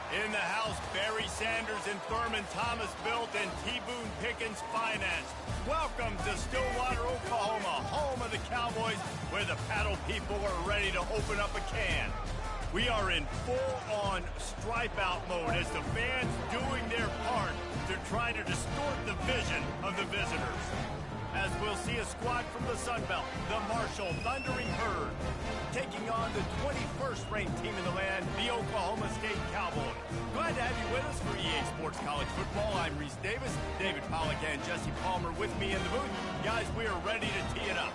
In the house, Barry Sanders and Thurman Thomas built and T. Boone Pickens financed. Welcome to Stillwater, Oklahoma, home of the Cowboys, where the paddle people are ready to open up a can. We are in full-on stripe-out mode as the fans doing their part to try to distort the vision of the visitors. As we'll see a squad from the Sun Belt, the Marshall Thundering Herd, taking on the 21st ranked team in the land, the Oklahoma State Cowboys. Glad to have you with us for EA Sports College Football. I'm Reese Davis, David Pollack and Jesse Palmer with me in the booth. Guys, we are ready to tee it up.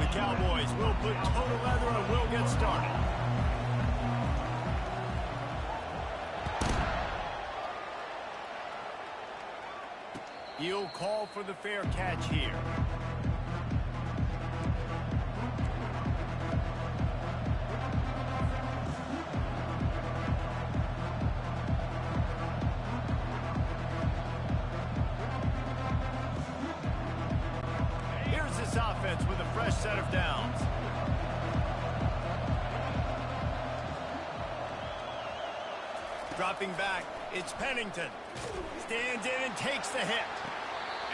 The Cowboys will put total leather and we'll get started. He'll call for the fair catch here. Here's this offense with a fresh set of downs. Dropping back, it's Pennington. Stands in and takes the hit.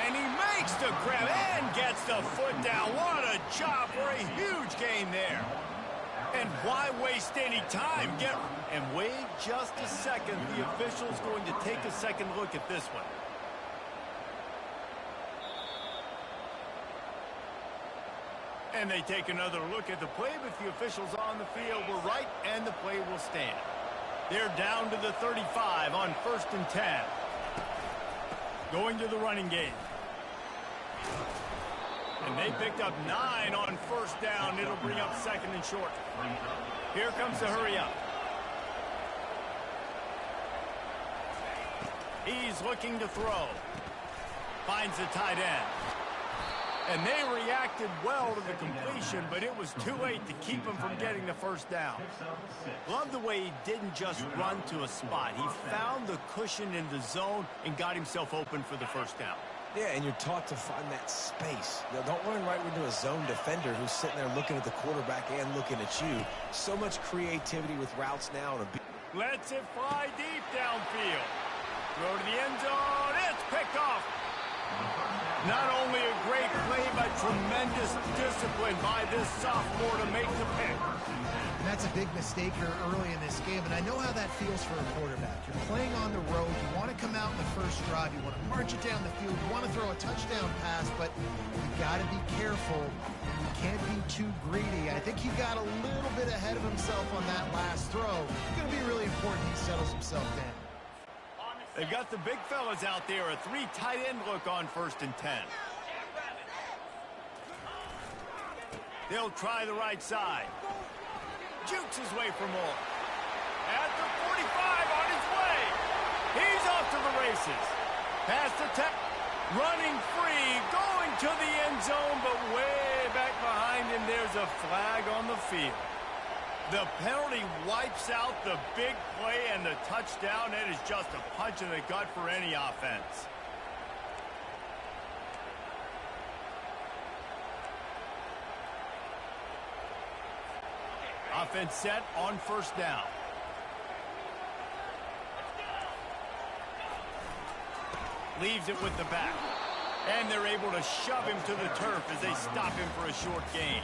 And he makes the grab and gets the foot down. What a job for a huge gain there. And why waste any time? And wait just a second. The official's going to take a second look at this one. And they take another look at the play, but the officials on the field were right, and the play will stand. They're down to the 35 on 1st and 10. Going to the running game. And they picked up 9 on 1st down. It'll bring up 2nd and short. Here comes the hurry up. He's looking to throw. Finds the tight end. And they reacted well to the completion, but it was too late to keep him from getting the 1st down. Love the way he didn't just run to a spot. He found the cushion in the zone and got himself open for the 1st down. Yeah, and you're taught to find that space. You know, don't run right into a zone defender who's sitting there looking at the quarterback and looking at you. So much creativity with routes now. Lets it fly deep downfield. Throw to the end zone. It's picked off. Not only a great play, but tremendous discipline by this sophomore to make the pick. And that's a big mistake here early in this game, and I know how that feels for a quarterback. You're playing on the road. You want to come out in the first drive. You want to march it down the field. You want to throw a touchdown pass, but you got to be careful. You can't be too greedy. I think he got a little bit ahead of himself on that last throw. It's going to be really important he settles himself down. They've got the big fellas out there, a 3 tight end look on 1st and 10. They'll try the right side. Jukes his way for more. At the 45 on his way. He's off to the races. Past the 10. Running free, going to the end zone, but way back behind him, there's a flag on the field. The penalty wipes out the big play and the touchdown. It is just a punch in the gut for any offense. Offense set on 1st down. Leaves it with the back. And they're able to shove him to the turf as they stop him for a short gain.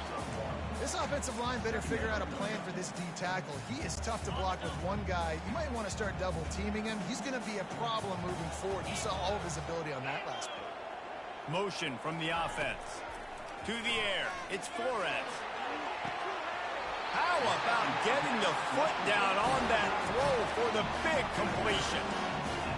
This offensive line better figure out a plan for this D tackle. He is tough to block with one guy. You might want to start double teaming him. He's going to be a problem moving forward. You saw all of his ability on that last play. Motion from the offense. To the air. It's Flores. How about getting the foot down on that throw for the big completion?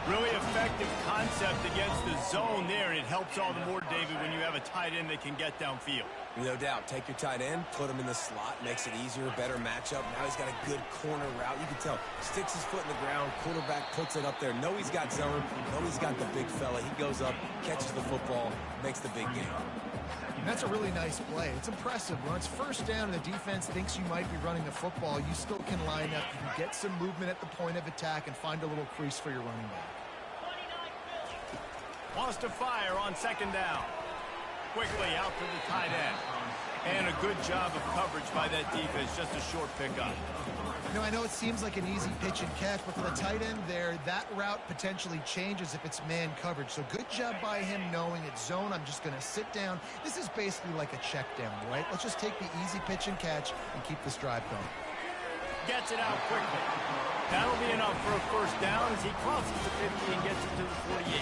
Really effective concept against the zone there, and it helps all the more, David, when you have a tight end that can get downfield. No doubt. Take your tight end, put him in the slot, makes it easier, better matchup. Now he's got a good corner route. You can tell. Sticks his foot in the ground, quarterback puts it up there. Know he's got zone, know he's got the big fella. He goes up, catches the football, makes the big game. That's a really nice play. It's impressive. When it's 1st down and the defense thinks you might be running the football, you still can line up. You can get some movement at the point of attack and find a little crease for your running back. Wants to fire on 2nd down. Quickly out to the tight end. And a good job of coverage by that defense, just a short pickup. You know, I know it seems like an easy pitch and catch, but for the tight end there, that route potentially changes if it's man coverage. So good job by him knowing it's zone. I'm just going to sit down. This is basically like a check down, right? Let's just take the easy pitch and catch and keep this drive going. Gets it out quickly. That'll be enough for a first down as he crosses the 50 and gets it to the 48.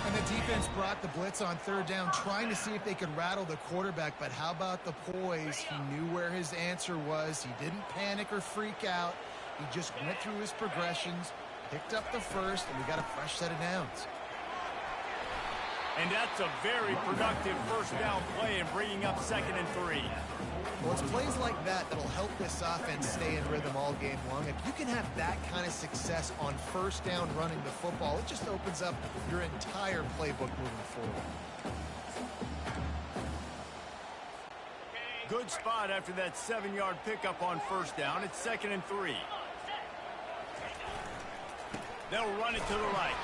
And the defense brought the blitz on third down, trying to see if they could rattle the quarterback. But how about the poise? He knew where his answer was. He didn't panic or freak out. He just went through his progressions, picked up the first, and we got a fresh set of downs. And that's a very productive first down play in bringing up 2nd and 3. Well, it's plays like that that'll help this offense stay in rhythm all game long. If you can have that kind of success on first down running the football, it just opens up your entire playbook moving forward. Good spot after that 7-yard pickup on first down. It's 2nd and 3. They'll run it to the right.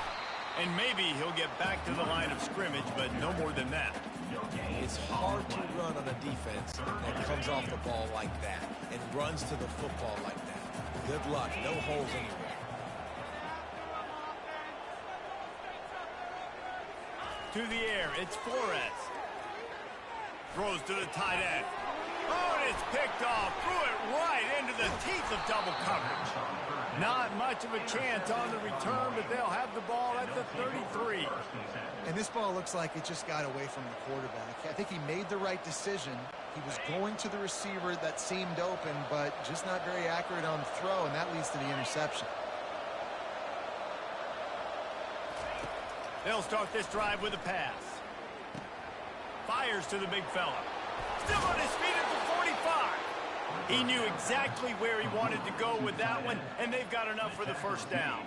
And maybe he'll get back to the line of scrimmage, but no more than that. It's hard to run on a defense that comes off the ball like that and runs to the football like that. Good luck. No holes anywhere. To the air, it's Flores. Throws to the tight end. Oh, and it's picked off. Threw it right into the teeth of double coverage. Not much of a chance on the return, but they'll have the ball at the 33. And this ball looks like it just got away from the quarterback. I think he made the right decision. He was going to the receiver that seemed open, but just not very accurate on the throw, and that leads to the interception. They'll start this drive with a pass. Fires to the big fella. Still on his feet at the 45. He knew exactly where he wanted to go with that one, and they've got enough for the first down.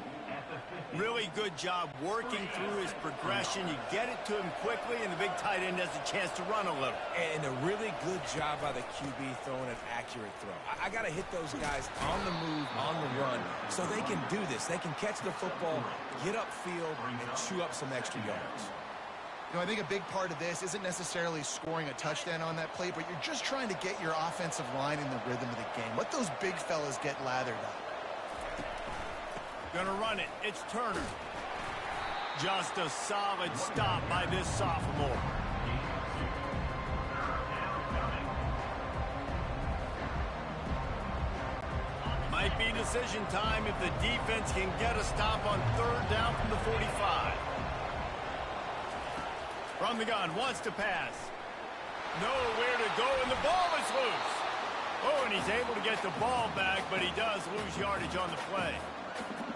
Really good job working through his progression. You get it to him quickly, and the big tight end has a chance to run a little. And a really good job by the QB throwing an accurate throw. I got to hit those guys on the move, on the run, so they can do this. They can catch the football, get upfield, and chew up some extra yards. You know, I think a big part of this isn't necessarily scoring a touchdown on that play, but you're just trying to get your offensive line in the rhythm of the game. Let those big fellas get lathered up. Gonna run it. It's Turner. Just a solid stop by this sophomore. Might be decision time if the defense can get a stop on third down from the 45. From the gun, wants to pass. Nowhere to go, and the ball is loose. Oh, and he's able to get the ball back, but he does lose yardage on the play.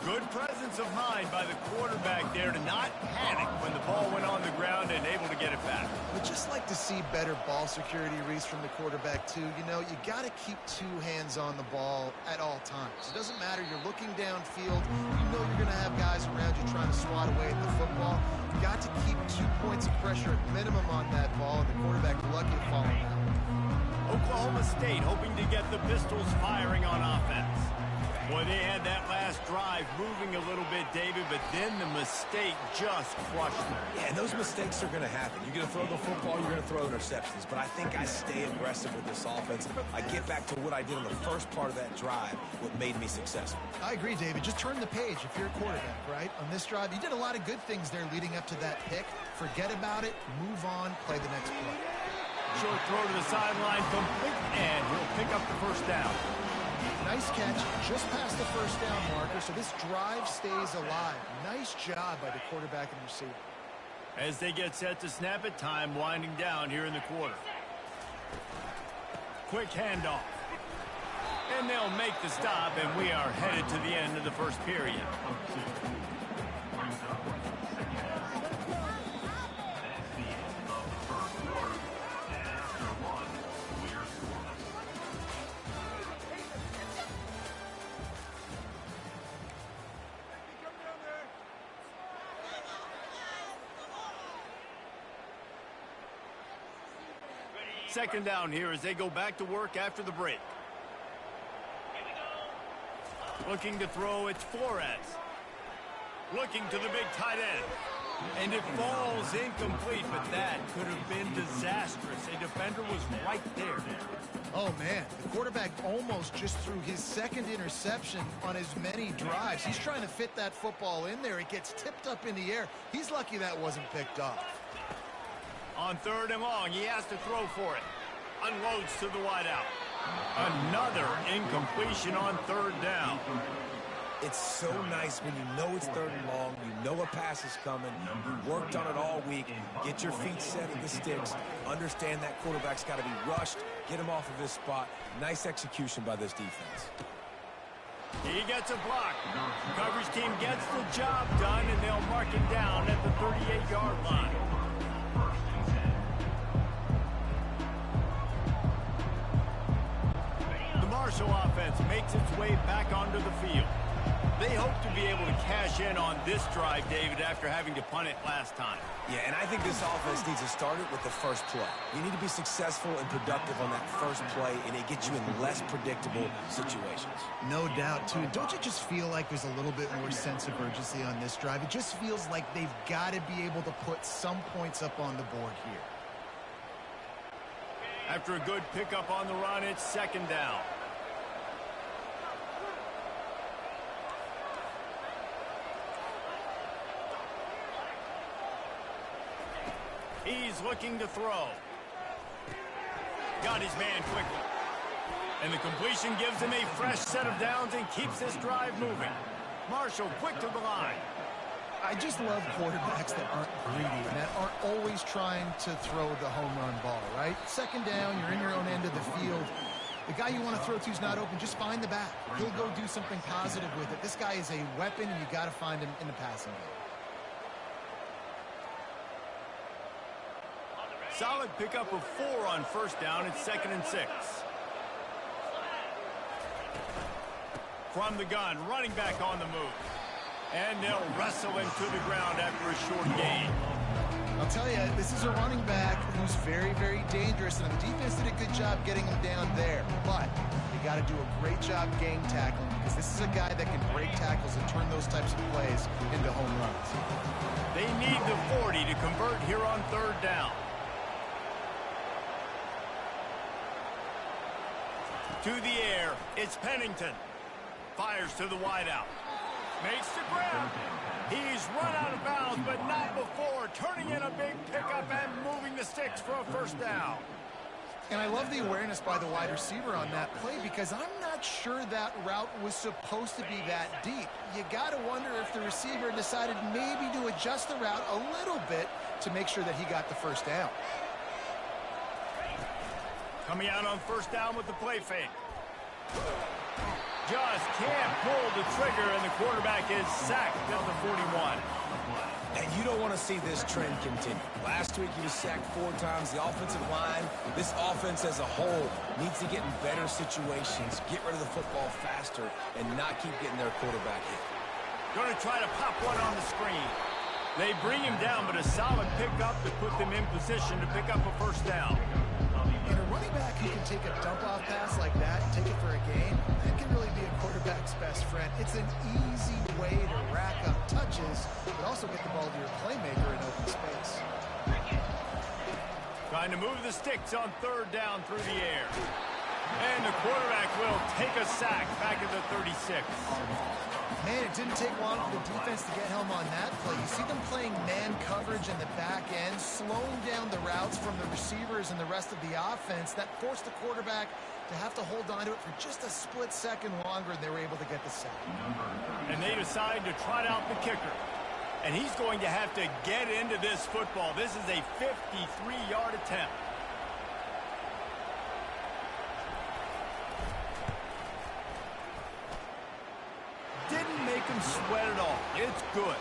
Good presence of mind by the quarterback there to not panic when the ball went on the ground and able to get it back. Would just like to see better ball security, Reese, from the quarterback, too. You know, you got to keep two hands on the ball at all times. It doesn't matter. You're looking downfield. You know you're going to have guys around you trying to swat away at the football. You got to keep 2 points of pressure at minimum on that ball, and the quarterback lucky to fall down. Oklahoma State hoping to get the Pistols firing on offense. Boy, they had that last drive moving a little bit, David, but then the mistake just crushed them. Yeah, and those mistakes are going to happen. You're going to throw the football, you're going to throw interceptions. But I think I stay aggressive with this offense. I get back to what I did on the first part of that drive, what made me successful. I agree, David. Just turn the page if you're a quarterback, right? On this drive, you did a lot of good things there leading up to that pick. Forget about it, move on, play the next play. Short throw to the sideline, complete, and he'll pick up the first down. Nice catch, just past the first down marker, so this drive stays alive. Nice job by the quarterback and receiver. As they get set to snap it, time winding down here in the quarter. Quick handoff. And they'll make the stop, and we are headed to the end of the first period. Second down here as they go back to work after the break. Looking to throw, it's Flores. looking to the big tight end. And it falls incomplete, but that could have been disastrous. A defender was right there. Oh, man, the quarterback almost just threw his second interception on as many drives. He's trying to fit that football in there. It gets tipped up in the air. He's lucky that wasn't picked off. On 3rd and long, he has to throw for it. Unloads to the wideout. Another incompletion on 3rd down. It's so nice when you know it's 3rd and long, you know a pass is coming, you worked on it all week, get your feet set at the sticks, understand that quarterback's got to be rushed, get him off of his spot. Nice execution by this defense. He gets a block. Coverage team gets the job done, and they'll mark him down at the 38-yard line. The Marshall offense makes its way back onto the field. They hope to be able to cash in on this drive, David, after having to punt it last time. Yeah, and I think this offense needs to start it with the first play. You need to be successful and productive on that first play, and it gets you in less predictable situations. No doubt, too. Don't you just feel like there's a little bit more sense of urgency on this drive? It just feels like they've got to be able to put some points up on the board here. After a good pickup on the run, it's 2nd down. He's looking to throw. Got his man quickly. And the completion gives him a fresh set of downs and keeps this drive moving. Marshall quick to the line. I just love quarterbacks that aren't greedy, that aren't always trying to throw the home run ball, right? 2nd down, you're in your own end of the field. The guy you want to throw to is not open. Just find the back. He'll go do something positive with it. This guy is a weapon, and you got to find him in the passing game. Solid pickup of 4 on 1st down. It's 2nd and 6. From the gun, running back on the move. And they'll wrestle him to the ground after a short gain. I'll tell you, this is a running back who's very, very dangerous, and the defense did a good job getting him down there. But you got to do a great job gang tackling, because this is a guy that can break tackles and turn those types of plays into home runs. They need the 40 to convert here on 3rd down. To the air, it's Pennington. Fires to the wideout. Makes the grab. He's run out of bounds, but not before. Turning in a big pickup and moving the sticks for a 1st down. And I love the awareness by the wide receiver on that play, because I'm not sure that route was supposed to be that deep. You got to wonder if the receiver decided maybe to adjust the route a little bit to make sure that he got the 1st down. Coming out on 1st down with the play fake. Just can't pull the trigger, and the quarterback is sacked at the 41. And you don't want to see this trend continue. Last week he was sacked 4 times. The offensive line, this offense as a whole, needs to get in better situations, get rid of the football faster, and not keep getting their quarterback hit. Going to try to pop one on the screen. They bring him down, but a solid pickup to put them in position to pick up a 1st down. And a running back who can take a dump-off pass like that and take it for a gain, that can really be a quarterback's best friend. It's an easy way to rack up touches, but also get the ball to your playmaker in open space. Trying to move the sticks on 3rd down through the air. And the quarterback will take a sack back at the 36. Man, it didn't take long for the defense to get home on that play. You see them playing man coverage in the back end, slowing down the routes from the receivers and the rest of the offense. That forced the quarterback to have to hold on to it for just a split second longer, and they were able to get the sack. And they decide to trot out the kicker. And he's going to have to get into this football. This is a 53-yard attempt. Didn't make him sweat at all. It's good.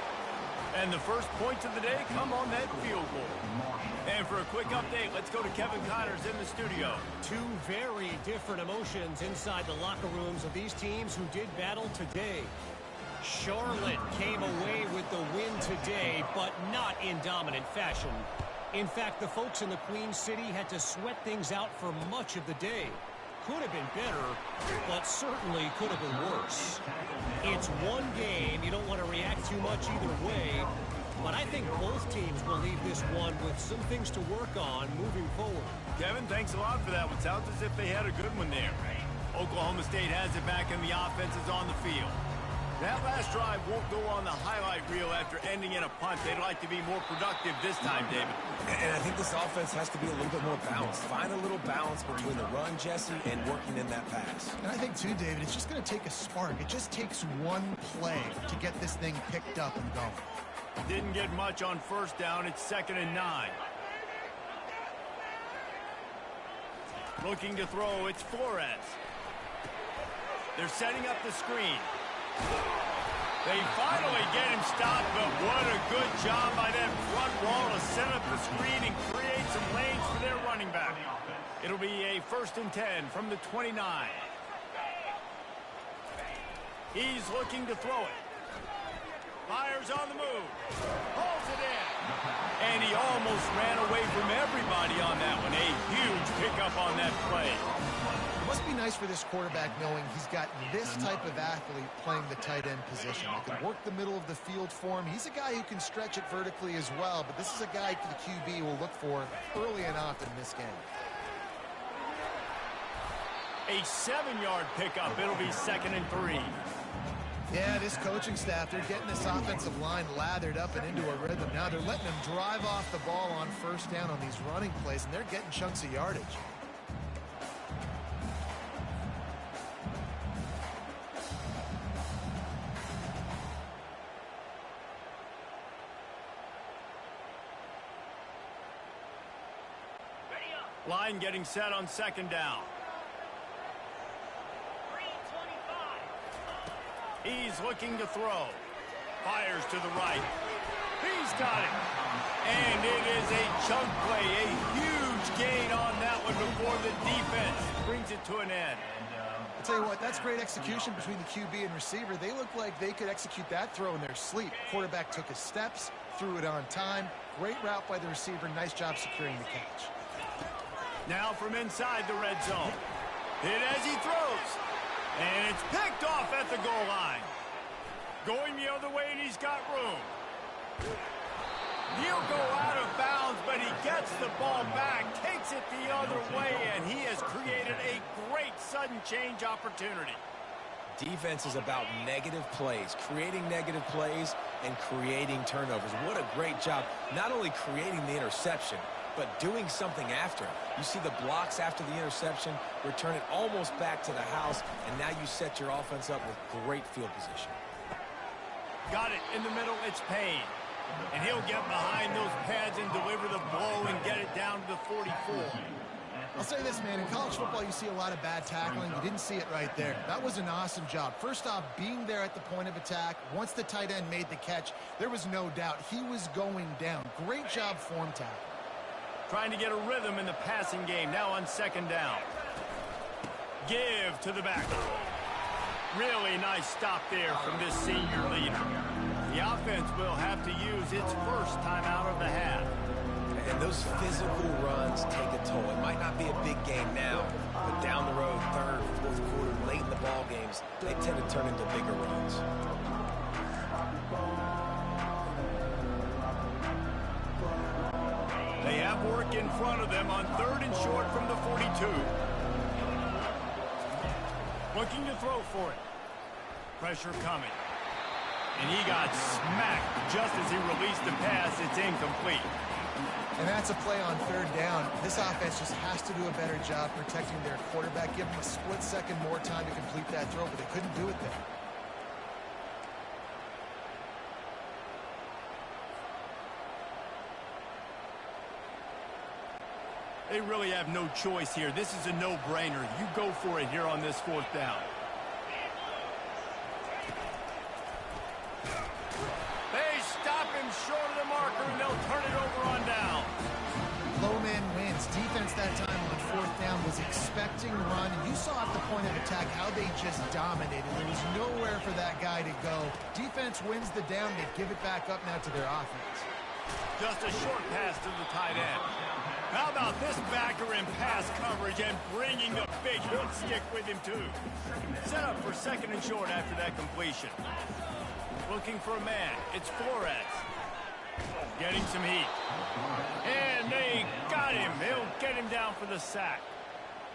And the first points of the day come on that field goal. And for a quick update, let's go to Kevin Connors in the studio. 2 very different emotions inside the locker rooms of these teams who did battle today. Charlotte came away with the win today, but not in dominant fashion. In fact, the folks in the Queen City had to sweat things out for much of the day. could have been better, but certainly could have been worse. It's one game. You don't want to react too much either way, but I think both teams will leave this one with some things to work on moving forward. Kevin, thanks a lot for that one. Sounds as if they had a good one there. Oklahoma State has it back and the offense is on the field. That last drive won't go on the highlight reel after ending in a punt. They'd like to be more productive this time, David. And I think this offense has to be a little bit more balanced. Find a little balance between the run, Jesse, and working in that pass. And I think, too, David, it's just going to take a spark. It just takes one play to get this thing picked up and going. Didn't get much on first down. It's 2nd and 9. Looking to throw, it's Flores. They're setting up the screen. They finally get him stopped, but what a good job by that front wall to set up the screen and create some lanes for their running back. It'll be a 1st and 10 from the 29. He's looking to throw it. Fires on the move. Pulls it in. And he almost ran away from everybody on that one. A huge pickup on that play. It must be nice for this quarterback knowing he's got this type of athlete playing the tight end position. He can work the middle of the field for him. He's a guy who can stretch it vertically as well, but this is a guy the QB will look for early and often in this game. A 7-yard pickup. It'll be 2nd and 3. Yeah, this coaching staff, they're getting this offensive line lathered up and into a rhythm. Now they're letting them drive off the ball on first down on these running plays, and they're getting chunks of yardage. Line getting set on 2nd down. He's looking to throw. Fires to the right. He's got it. And it is a chunk play. A huge gain on that one before the defense brings it to an end. I'll tell you what, that's great execution between the QB and receiver. They look like they could execute that throw in their sleep. Quarterback took his steps, threw it on time. Great route by the receiver. Nice job securing the catch. Now from inside the red zone. Hit as he throws. And it's picked off at the goal line. Going the other way, and he's got room. He'll go out of bounds, but he gets the ball back, takes it the other way, and he has created a great sudden change opportunity. Defense is about negative plays, creating negative plays and creating turnovers. What a great job, not only creating the interception, but doing something after. You see the blocks after the interception, return it almost back to the house, and now you set your offense up with great field position. Got it in the middle, it's Payne. And he'll get behind those pads and deliver the blow and get it down to the 44. I'll say this, man, in college football you see a lot of bad tackling. You didn't see it right there. That was an awesome job. First off, being there at the point of attack. Once the tight end made the catch, there was no doubt he was going down. Great job form tackle. Trying to get a rhythm in the passing game, now on 2nd down. Give to the back. Really nice stop there from this senior leader. The offense will have to use its first timeout of the half. And those physical runs take a toll. It might not be a big game now, but down the road, 3rd, 4th quarter, late in the ball games, they tend to turn into bigger runs. They have work in front of them on 3rd and short from the 42. Looking to throw for it. Pressure coming. And he got smacked just as he released the pass. It's incomplete. And that's a play on 3rd down. This offense just has to do a better job protecting their quarterback. Give them a split second more time to complete that throw, but they couldn't do it there. They really have no choice here. This is a no-brainer. You go for it here on this 4th down. They stop him short of the marker, and they'll turn it over on down. Low man wins. Defense that time on 4th down was expecting run, and you saw at the point of attack how they just dominated. There was nowhere for that guy to go. Defense wins the down. They give it back up now to their offense. Just a short pass to the tight end. How about this backer in pass coverage and bringing the big hit stick with him, too? Set up for second and short after that completion. Looking for a man. It's Flores. Getting some heat. And they got him. He'll get him down for the sack.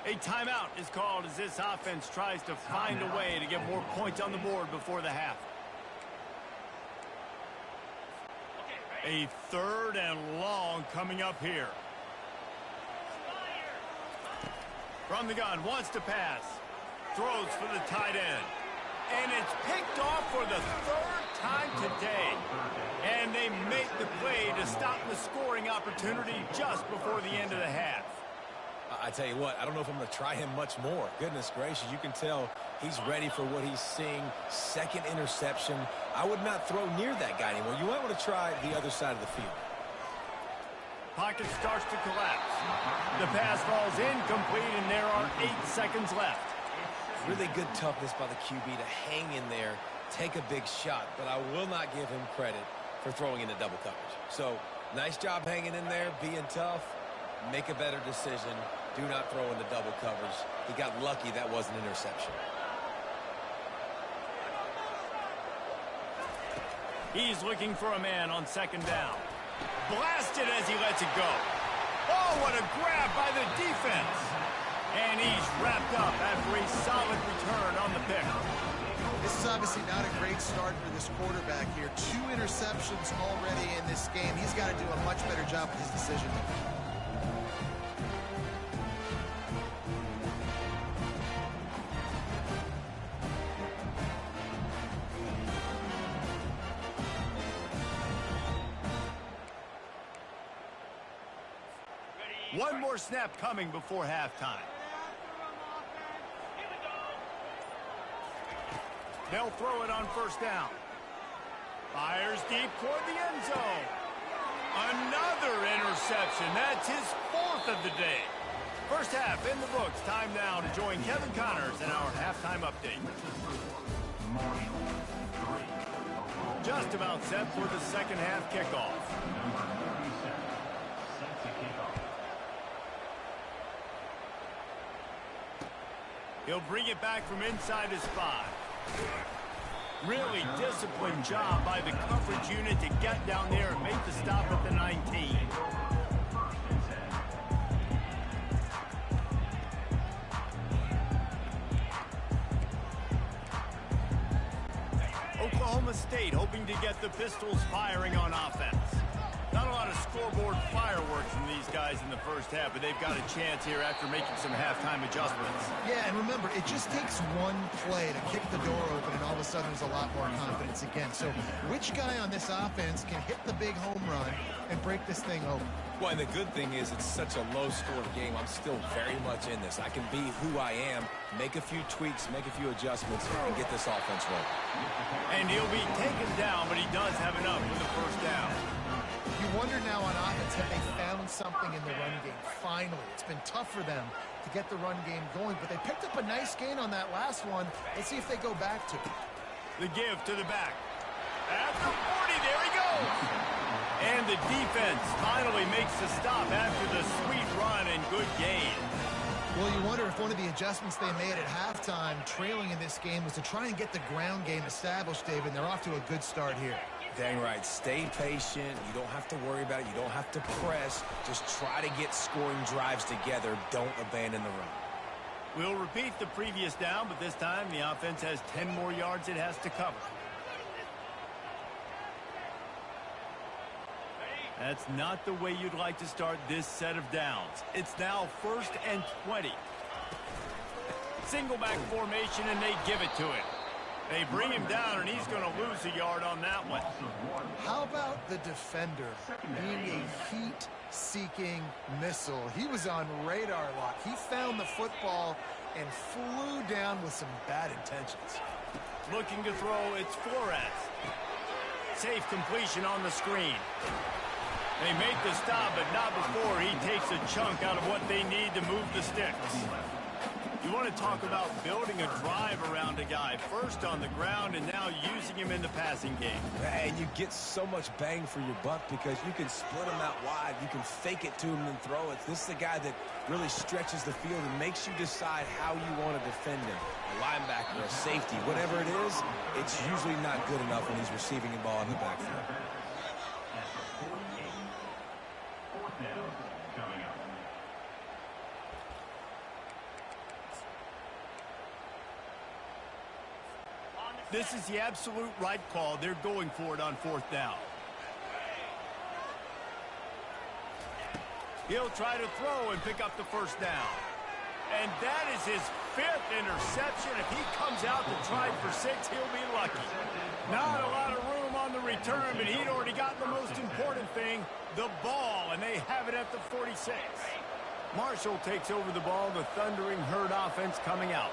A timeout is called as this offense tries to find a way to get more points on the board before the half. A third and long coming up here. From the gun, wants to pass. Throws for the tight end. And it's picked off for the third time today. And they make the play to stop the scoring opportunity just before the end of the half. I tell you what, I don't know if I'm going to try him much more. Goodness gracious, you can tell he's ready for what he's seeing. Second interception. I would not throw near that guy anymore. You might want to try the other side of the field. Pocket starts to collapse. The pass falls incomplete, and there are 8 seconds left. Really good toughness by the QB to hang in there, take a big shot, but I will not give him credit for throwing into double coverage. So, nice job hanging in there, being tough. Make a better decision. Do not throw into double coverage. He got lucky that was an interception. He's looking for a man on second down. Blasted as he lets it go. Oh, what a grab by the defense. And he's wrapped up after a solid return on the pick. This is obviously not a great start for this quarterback here. 2 interceptions already in this game. He's got to do a much better job with his decision making. One more snap coming before halftime. They'll throw it on first down. Fires deep toward the end zone. Another interception. That's his 4th of the day. First half in the books. Time now to join Kevin Connors in our halftime update. Just about set for the second half kickoff. He'll bring it back from inside his 5. Really disciplined job by the coverage unit to get down there and make the stop at the 19. Oklahoma State hoping to get the Pistols firing on offense. Not a lot of scoreboard fireworks from these guys in the first half, but they've got a chance here after making some halftime adjustments. Yeah, and remember, it just takes one play to kick the door open, and all of a sudden there's a lot more confidence again. So which guy on this offense can hit the big home run and break this thing open? Well, and the good thing is it's such a low-scored game. I'm still very much in this. I can be who I am, make a few tweaks, make a few adjustments, and get this offense rolling. And he'll be taken down, but he does have enough for the first down. You wonder now on offense, have they found something in the run game? Finally, it's been tough for them to get the run game going, but they picked up a nice gain on that last one. Let's see if they go back to it. The give to the back. At the 40, there he goes. And the defense finally makes the stop after the sweet run and good gain. Well, you wonder if one of the adjustments they made at halftime, trailing in this game, was to try and get the ground game established, David. They're off to a good start here. Dang right. Stay patient. You don't have to worry about it. You don't have to press. Just try to get scoring drives together. Don't abandon the run. We'll repeat the previous down, but this time the offense has 10 more yards it has to cover. That's not the way you'd like to start this set of downs. It's now 1st and 20. Single back formation, and they give it to him. They bring him down, and he's going to lose a yard on that one. How about the defender being a heat-seeking missile? He was on radar lock. He found the football and flew down with some bad intentions. Looking to throw, it's Flores. Safe completion on the screen. They make the stop, but not before he takes a chunk out of what they need to move the sticks. You want to talk about building a drive around a guy, first on the ground and now using him in the passing game. And you get so much bang for your buck because you can split him out wide. You can fake it to him and throw it. This is a guy that really stretches the field and makes you decide how you want to defend him. A linebacker, a safety, whatever it is, it's usually not good enough when he's receiving the ball in the backfield. This is the absolute right call. They're going for it on 4th down. He'll try to throw and pick up the 1st down. And that is his 5th interception. If he comes out to try for 6, he'll be lucky. Not a lot of room on the return, but he'd already gotten the most important thing, the ball, and they have it at the 46. Marshall takes over the ball, the Thundering Herd offense coming out.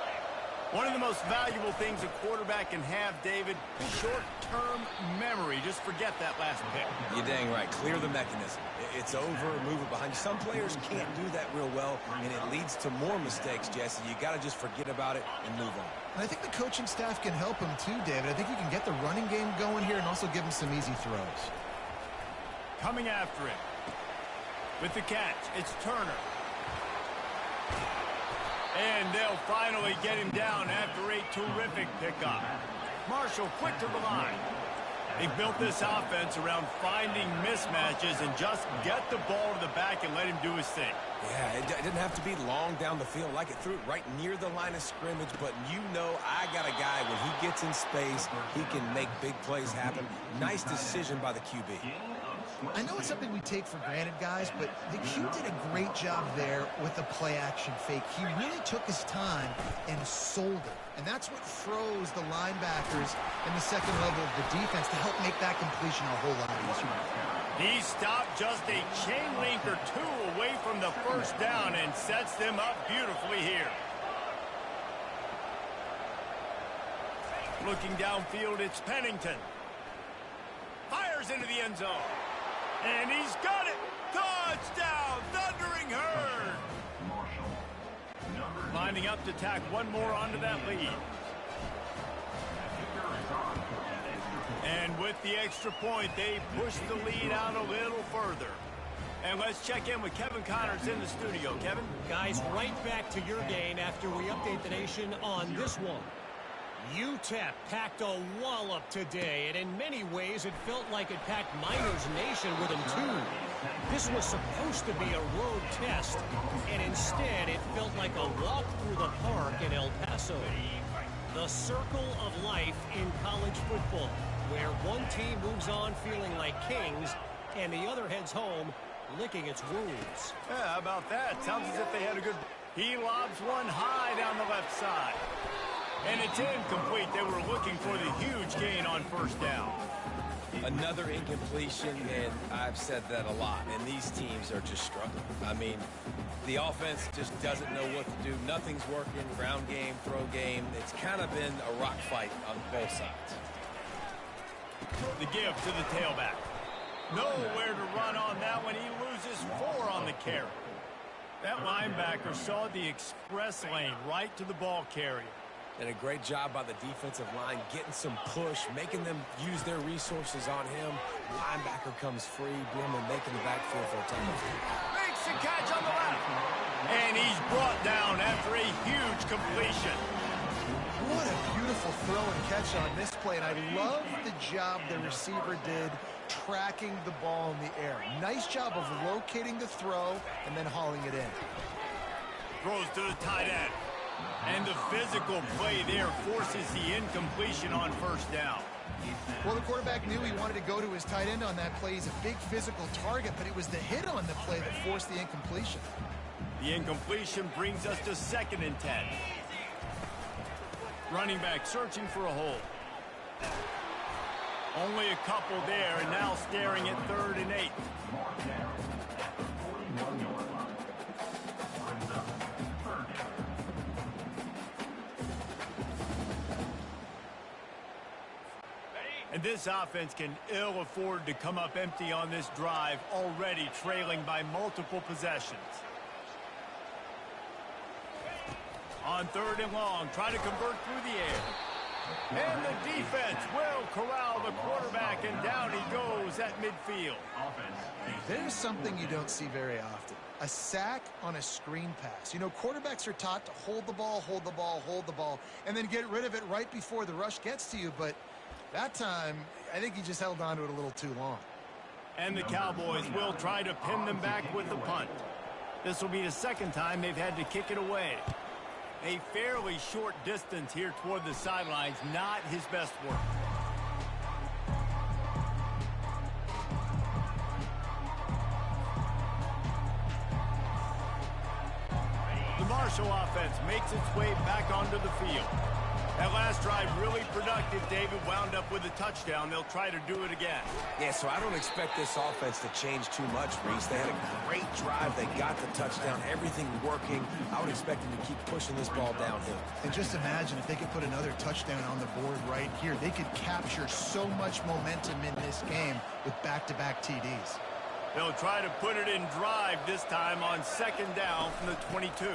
One of the most valuable things a quarterback can have, David, short-term memory. Just forget that last pick. You're dang right. Clear the mechanism. It's over, move it behind you. Some players can't do that real well, and it leads to more mistakes, Jesse. You got to just forget about it and move on. And I think the coaching staff can help him too, David. I think you can get the running game going here and also give him some easy throws. Coming after it. With the catch, it's Turner. And they'll finally get him down after a terrific pickup. Marshall quick to the line. They built this offense around finding mismatches and just get the ball to the back and let him do his thing. Yeah, it didn't have to be long down the field. Like it threw it right near the line of scrimmage, but you know I got a guy when he gets in space, he can make big plays happen. Nice decision by the QB. I know it's something we take for granted, guys, but the Q did a great job there with the play-action fake. He really took his time and sold it. And that's what froze the linebackers in the second level of the defense to help make that completion a whole lot easier. He stopped just a chain link or two away from the 1st down and sets them up beautifully here. Looking downfield, it's Pennington. Fires into the end zone. And he's got it! Touchdown! Thundering Herd! Lining up to tack one more onto that lead. And with the extra point, they push the lead out a little further. And let's check in with Kevin Connors in the studio. Kevin? Guys, right back to your game after we update the nation on this one. UTEP packed a wallop today, and in many ways it felt like it packed Miners Nation with them too. This was supposed to be a road test, and instead it felt like a walk through the park in El Paso. The circle of life in college football, where one team moves on feeling like kings, and the other heads home licking its wounds. Yeah, how about that? Sounds as if they had a good... He lobs one high down the left side. And it's incomplete. They were looking for the huge gain on 1st down. Another incompletion, and I've said that a lot, and these teams are just struggling. I mean, the offense just doesn't know what to do. Nothing's working. Ground game, throw game. It's kind of been a rock fight on both sides. The give to the tailback. Nowhere to run on that one. He loses 4 on the carry. That linebacker saw the express lane right to the ball carrier. And a great job by the defensive line, getting some push, making them use their resources on him. Linebacker comes free, Blumer making the backfield for a touchdown. Makes the catch on the left. And he's brought down after a huge completion. What a beautiful throw and catch on this play, and I love the job the receiver did tracking the ball in the air. Nice job of locating the throw and then hauling it in. Throws to the tight end. And the physical play there forces the incompletion on 1st down. Well, the quarterback knew he wanted to go to his tight end on that play. He's a big physical target, but it was the hit on the play that forced the incompletion. The incompletion brings us to 2nd and 10. Running back searching for a hole. Only a couple there, and now staring at 3rd and 8. And this offense can ill afford to come up empty on this drive, already trailing by multiple possessions. On 3rd and long, try to convert through the air. And the defense will corral the quarterback, and down he goes at midfield. There's something you don't see very often. A sack on a screen pass. You know, quarterbacks are taught to hold the ball, and then get rid of it right before the rush gets to you. But that time, I think he just held on to it a little too long. And the Cowboys will try to pin them back with the punt. This will be the second time they've had to kick it away. A fairly short distance here toward the sidelines, not his best work. The Marshall offense makes its way back onto the field. That last drive really productive. David wound up with a touchdown. They'll try to do it again. Yeah, so I don't expect this offense to change too much, Reese. They had a great drive. They got the touchdown. Everything working. I would expect them to keep pushing this ball downhill. And just imagine if they could put another touchdown on the board right here. They could capture so much momentum in this game with back-to-back TDs. They'll try to put it in drive this time on 2nd down from the 22.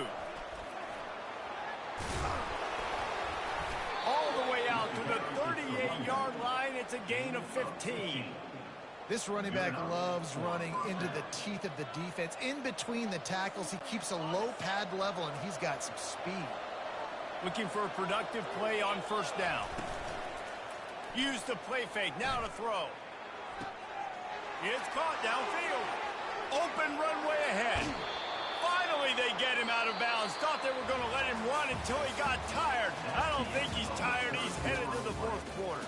All the way out to the 38-yard line. It's a gain of 15. This running back loves running into the teeth of the defense. In between the tackles, he keeps a low pad level, and he's got some speed. Looking for a productive play on 1st down. Use the play fake. Now to throw. It's caught downfield. Open runway ahead. Finally, they get him out of bounds. Thought they were going to let him run until he got tired. I don't think he's tired. He's headed to the 4th quarter.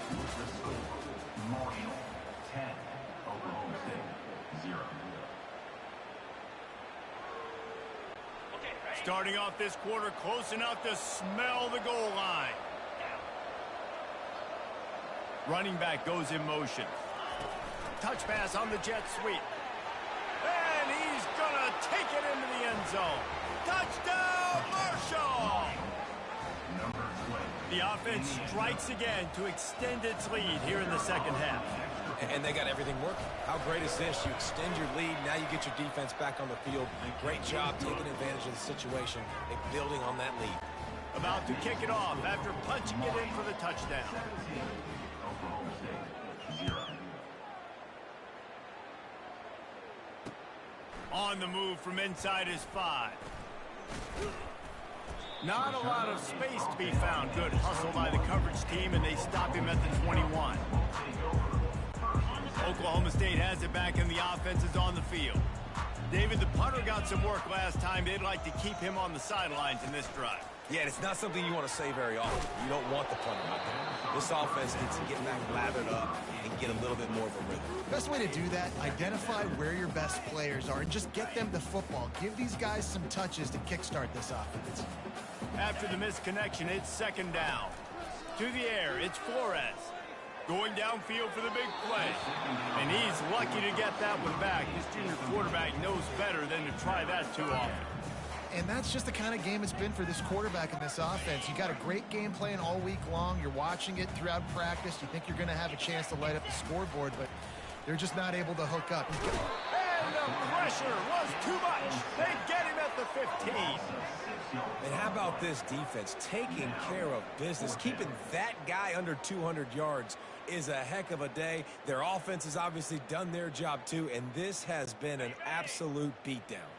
Marshall, 10, Oklahoma State, 0. Starting off this quarter close enough to smell the goal line. Running back goes in motion. Touch pass on the jet sweep. And he's going to take it into the end zone. Touchdown, Marshall! The offense strikes again to extend its lead here in the 2nd half. And they got everything working. How great is this? You extend your lead. Now you get your defense back on the field. Great job taking advantage of the situation and building on that lead. About to kick it off after punching it in for the touchdown. Oklahoma State, 0. On the move from inside his 5. Not a lot of space to be found. Good hustle by the coverage team, and they stop him at the 21. Oklahoma State has it back, and the offense is on the field. David, the punter got some work last time. They'd like to keep him on the sidelines in this drive. Yeah, it's not something you want to say very often. You don't want the punter out there. This offense needs to get back lathered up and get a little bit more of a rhythm. Best way to do that, identify where your best players are and just get them the football. Give these guys some touches to kickstart this offense. After the missed connection, it's 2nd down. To the air, it's Flores. Going downfield for the big play. And he's lucky to get that one back. This junior quarterback knows better than to try that too often. And that's just the kind of game it's been for this quarterback in this offense. You got a great game plan all week long. You're watching it throughout practice. You think you're going to have a chance to light up the scoreboard, but they're just not able to hook up. And the pressure was too much. They get him at the 15. And how about this defense taking care of business? Keeping that guy under 200 yards is a heck of a day. Their offense has obviously done their job too, and this has been an absolute beatdown.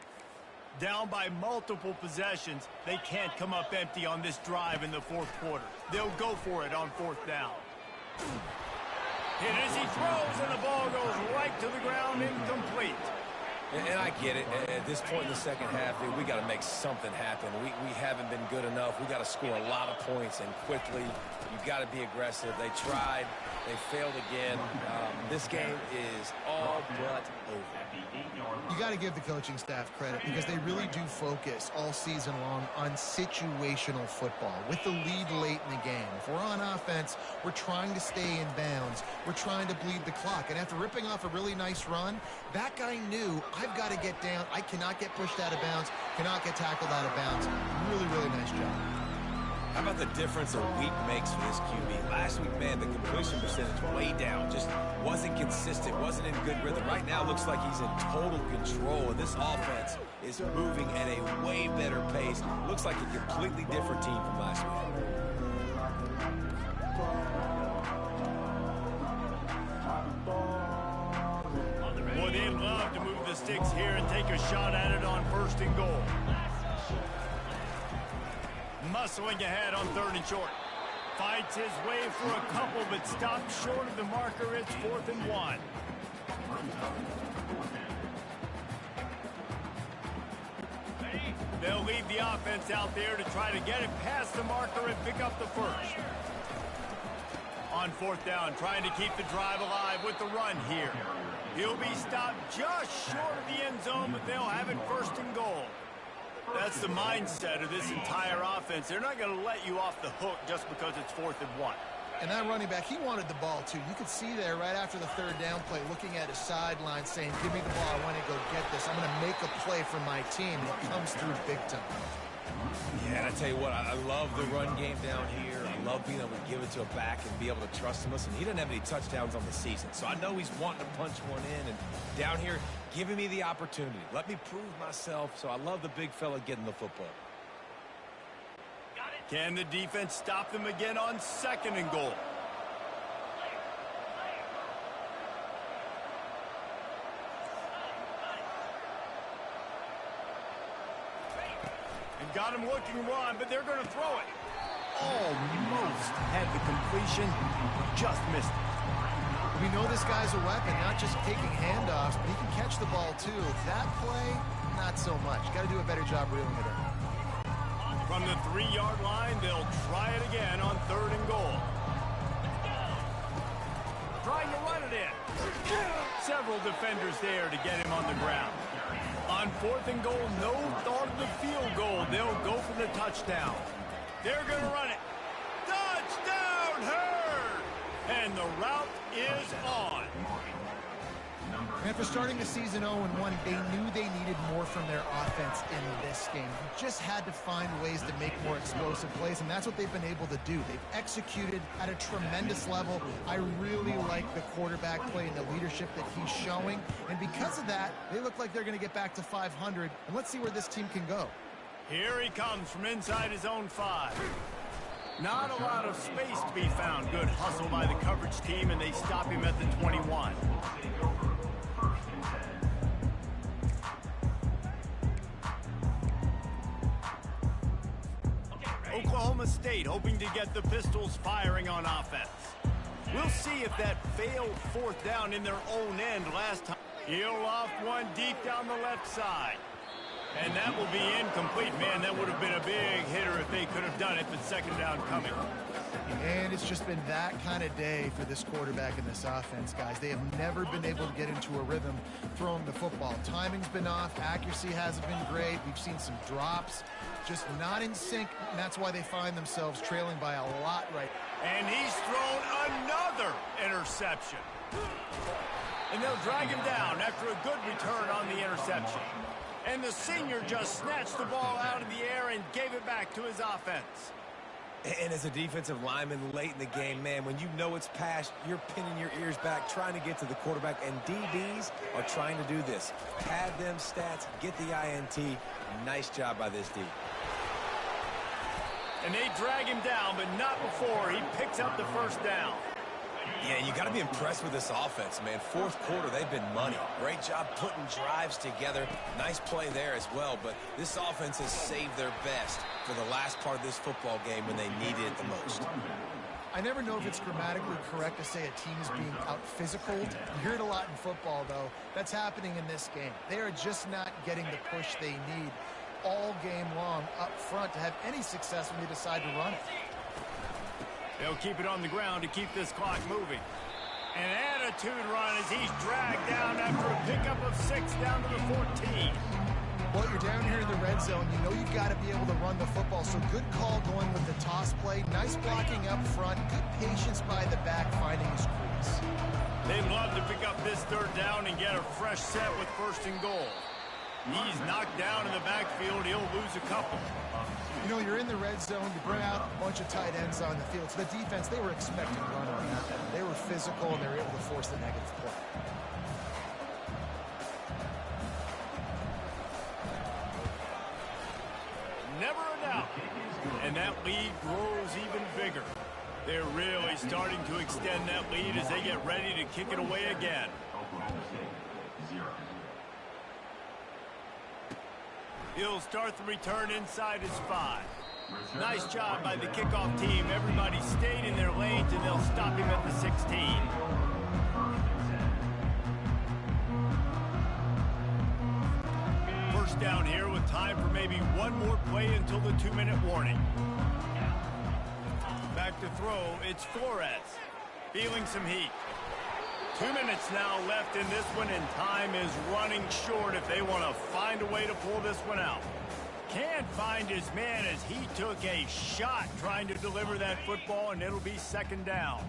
Down by multiple possessions, they can't come up empty on this drive in the 4th quarter. They'll go for it on 4th down. Hit as he throws, and the ball goes right to the ground, incomplete. And I get it. At this point in the 2nd half, dude, we got to make something happen. We haven't been good enough. We got to score a lot of points and quickly. You've got to be aggressive. They tried. They failed again. This game is all but over. You got to give the coaching staff credit because they really do focus all season long on situational football with the lead late in the game. If we're on offense, we're trying to stay in bounds. We're trying to bleed the clock. And after ripping off a really nice run, that guy knew, I've got to get down. I cannot get pushed out of bounds, cannot get tackled out of bounds. Really, really nice job. How about the difference a week makes for this QB? Last week, man, the completion percentage way down. Just wasn't consistent, wasn't in good rhythm. Right now, looks like he's in total control, and this offense is moving at a way better pace. Looks like a completely different team from last week. Boy, they'd love to move the sticks here and take a shot at it on 1st and goal. Muscling ahead on 3rd and short. Fights his way for a couple, but stops short of the marker. It's 4th and 1. They'll leave the offense out there to try to get it past the marker and pick up the first. On 4th down, trying to keep the drive alive with the run here. He'll be stopped just short of the end zone, but they'll have it 1st and goal. That's the mindset of this entire offense. They're not going to let you off the hook just because it's 4th and 1. And that running back, he wanted the ball, too. You could see there right after the 3rd down play, looking at his sideline, saying, give me the ball, I want to go get this. I'm going to make a play for my team, and it comes through big time. Yeah, and I tell you what, I love the run game down here. I love being able to give it to a back and be able to trust him. Listen, he doesn't have any touchdowns on the season, so I know he's wanting to punch one in. And down here, giving me the opportunity. Let me prove myself, so I love the big fella getting the football. Can the defense stop them again on 2nd and goal? And got him looking run, but they're going to throw it. Almost had the completion, just missed it. We know this guy's a weapon, not just taking handoffs, but he can catch the ball, too. That play, not so much. Got to do a better job reeling it in. From the 3-yard line, they'll try it again on 3rd and goal. Trying to run it in. Several defenders there to get him on the ground. On 4th and goal, no thought of the field goal. They'll go for the touchdown. They're going to run it. Touchdown, Hurd! And the route is on. After starting the season 0-1, they knew they needed more from their offense in this game. You just had to find ways to make more explosive plays, and that's what they've been able to do. They've executed at a tremendous level. I really like the quarterback play and the leadership that he's showing, and because of that, they look like they're going to get back to 500, and let's see where this team can go. Here he comes from inside his own 5. Not a lot of space to be found. Good hustle by the coverage team, and they stop him at the 21. Oklahoma State hoping to get the Pistols firing on offense. We'll see if that failed 4th down in their own end last time. He'll off one deep down the left side. And that will be incomplete. Man, that would have been a big hitter if they could have done it, but 2nd down coming. And it's just been that kind of day for this quarterback and this offense, guys. They have never been able to get into a rhythm throwing the football. Timing's been off. Accuracy hasn't been great. We've seen some drops. Just not in sync, and that's why they find themselves trailing by a lot right now. And he's thrown another interception. And they'll drag him down after a good return on the interception. And the senior just snatched the ball out of the air and gave it back to his offense. And as a defensive lineman late in the game, man, when you know it's past, you're pinning your ears back, trying to get to the quarterback, and DBs are trying to do this. Pad them stats, get the INT. Nice job by this D. And they drag him down, but not before he picks up the 1st down. Yeah, you got to be impressed with this offense, man. 4th quarter, they've been money. Great job putting drives together. Nice play there as well, but this offense has saved their best for the last part of this football game when they needed it the most. I never know if it's grammatically correct to say a team is being out-physicaled. You hear it a lot in football, though. That's happening in this game. They are just not getting the push they need all game long up front to have any success when they decide to run it. They'll keep it on the ground to keep this clock moving. An attitude run as he's dragged down after a pickup of 6 down to the 14. Well, you're down here in the red zone. You know you've got to be able to run the football, so good call going with the toss play. Nice blocking up front. Good patience by the back finding his crease. They'd love to pick up this 3rd down and get a fresh set with 1st and goal. He's knocked down in the backfield. He'll lose a couple. You know, you're in the red zone. You bring out a bunch of tight ends on the field. So the defense, they were expecting a run on that one. They were physical, and they were able to force the negative play. Never a doubt. And that lead grows even bigger. They're really starting to extend that lead as they get ready to kick it away again. Oklahoma State, 0. He'll start the return inside his 5. Nice job by the kickoff team. Everybody stayed in their lanes, and they'll stop him at the 16. First down here with time for maybe one more play until the 2-minute warning. Back to throw, it's Flores. Feeling some heat. 2 minutes now left in this one, and time is running short if they want to find a way to pull this one out. Can't find his man as he took a shot trying to deliver that football, and it'll be 2nd down.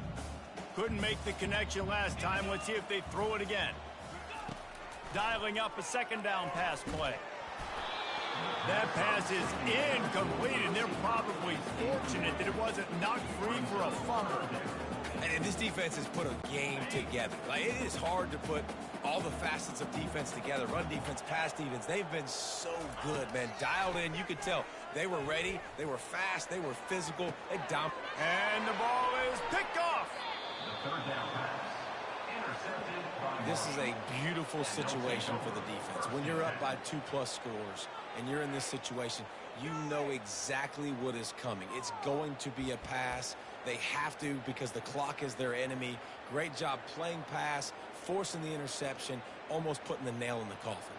Couldn't make the connection last time. Let's see if they throw it again. Dialing up a 2nd down pass play. That pass is incomplete, and they're probably fortunate that it wasn't knocked free for a fumble. And this defense has put a game together. Like, it is hard to put all the facets of defense together. Run defense, pass defense. They've been so good, man. Dialed in. You could tell they were ready. They were fast. They were physical. They dominated. And the ball is picked off. The 3rd down pass. Intercepted by This is a beautiful situation for the defense. When you're up by 2+ scores and you're in this situation, you know exactly what is coming. It's going to be a pass. They have to because the clock is their enemy. Great job playing pass, forcing the interception, almost putting the nail in the coffin.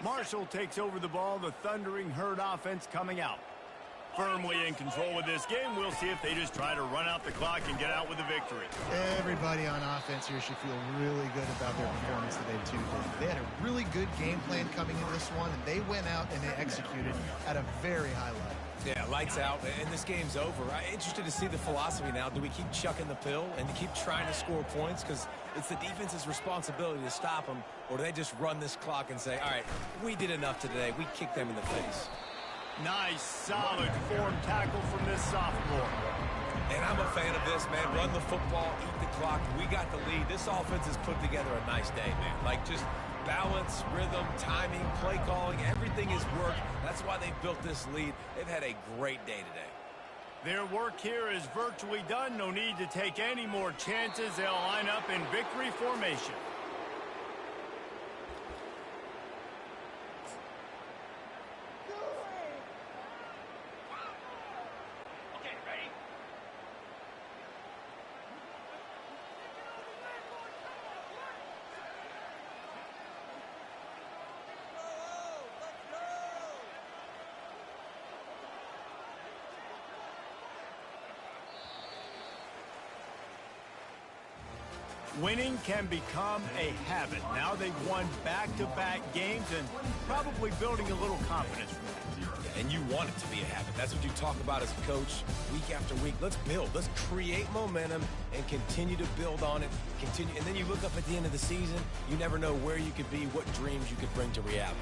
Marshall takes over the ball. The Thundering Herd offense coming out. Firmly in control of this game. We'll see if they just try to run out the clock and get out with a victory. Everybody on offense here should feel really good about their performance today, too. They had a really good game plan coming into this one, and they went out and they executed at a very high level. Yeah, lights out, and this game's over. I'm interested to see the philosophy now. Do we keep chucking the pill and keep trying to score points? Because it's the defense's responsibility to stop them, or do they just run this clock and say, all right, we did enough today. We kicked them in the face. Nice, solid form tackle from this sophomore. And I'm a fan of this, man. Run the football, eat the clock. We got the lead. This offense has put together a nice day, man. Like, just balance, rhythm, timing, play calling, everything has worked. That's why they built this lead. They've had a great day today. Their work here is virtually done. No need to take any more chances. They'll line up in victory formation. Winning can become a habit. Now they've won back-to-back games and probably building a little confidence from that. And you want it to be a habit. That's what you talk about as a coach week after week. Let's build. Let's create momentum and continue to build on it. And then you look up at the end of the season, you never know where you could be, what dreams you could bring to reality.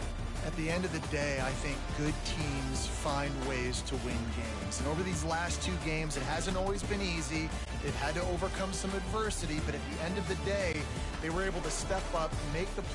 At the end of the day, I think good teams find ways to win games. And over these last 2 games, it hasn't always been easy. They've had to overcome some adversity, but at the end of the day, they were able to step up, make the play.